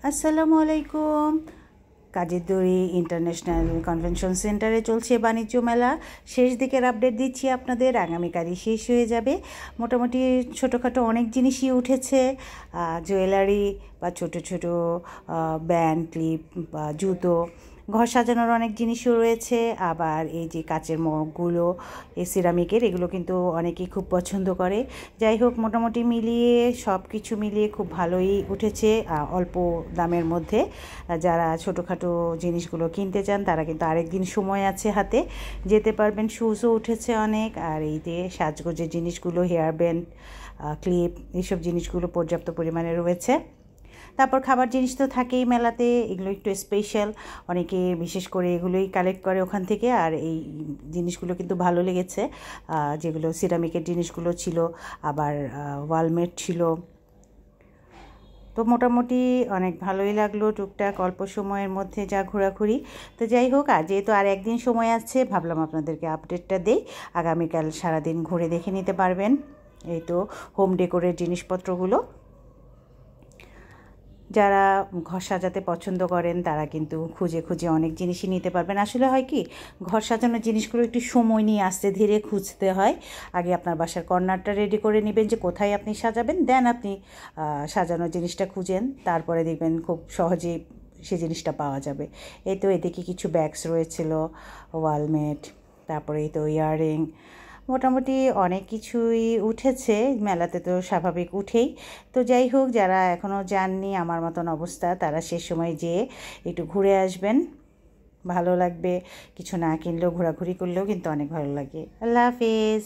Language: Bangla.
আসসালামু আলাইকুম। কাজের দড়ি ইন্টারন্যাশনাল কনভেনশন সেন্টারে চলছে বাণিজ্য মেলা। শেষ দিকের আপডেট দিচ্ছি আপনাদের। আগামীকালই শেষ হয়ে যাবে। মোটামুটি ছোটোখাটো অনেক জিনিসই উঠেছে, জুয়েলারি বা ছোটো ছোটো ব্যান্ড, ক্লিপ বা জুতো, ঘর সাজানোর অনেক জিনিসও রয়েছে। আবার এই যে কাচের মগগুলো, এই সিরামিকের, এগুলো কিন্তু অনেকেই খুব পছন্দ করে। যাই হোক, মোটামুটি মিলিয়ে সব কিছু মিলিয়ে খুব ভালোই উঠেছে অল্প দামের মধ্যে। যারা ছোটোখাটো জিনিসগুলো কিনতে চান তারা কিন্তু আরেকদিন সময় আছে হাতে, যেতে পারবেন। শুজও উঠেছে অনেক। আর এই যে সাজগোজের জিনিসগুলো, হেয়ার ব্যান্ড, ক্লিপ, এইসব জিনিসগুলো পর্যাপ্ত পরিমাণে রয়েছে। তারপর খাবার জিনিস তো থাকেই মেলাতে, এগুলো একটু স্পেশাল, অনেকে বিশেষ করে এগুলোই কালেক্ট করে ওখান থেকে। আর এই জিনিসগুলো কিন্তু ভালো লেগেছে, যেগুলো সিরামিকের জিনিসগুলো ছিল, আবার ওয়ালমেট ছিল। তো মোটামুটি অনেক ভালোই লাগলো টুকটাক অল্প সময়ের মধ্যে যা ঘোরাঘুরি। তো যাই হোক, যেহেতু আর একদিন সময় আছে, ভাবলাম আপনাদেরকে আপডেটটা দেই। আগামীকাল সারাদিন ঘুরে দেখে নিতে পারবেন। এই তো হোম ডেকোরের জিনিসপত্রগুলো। যারা ঘর সাজাতে পছন্দ করেন তারা কিন্তু খুঁজে খুঁজে অনেক জিনিসই নিতে পারবেন। আসলে হয় কি, ঘর সাজানোর জিনিসগুলো একটু সময় নিয়ে আস্তে ধীরে খুঁজতে হয়। আগে আপনার বাসার কর্নারটা রেডি করে নেবেন যে কোথায় আপনি সাজাবেন, দেন আপনি সাজানোর জিনিসটা খুঁজেন, তারপরে দেখবেন খুব সহজেই সে জিনিসটা পাওয়া যাবে। এই তো এদিকে কিছু ব্যাগস রয়েছিল, ওয়ালমেট, তারপরে এই তো ইয়াররিং, মোটামুটি অনেক কিছুই উঠেছে মেলাতে, তো স্বাভাবিক উঠেই। তো যাই হোক, যারা এখনও যাননি, আমার মতন অবস্থা, তারা সে সময় যেয়ে একটু ঘুরে আসবেন, ভালো লাগবে। কিছু না কিনলেও ঘোরাঘুরি করলেও কিন্তু অনেক ভালো লাগে। আল্লাহ হাফেজ।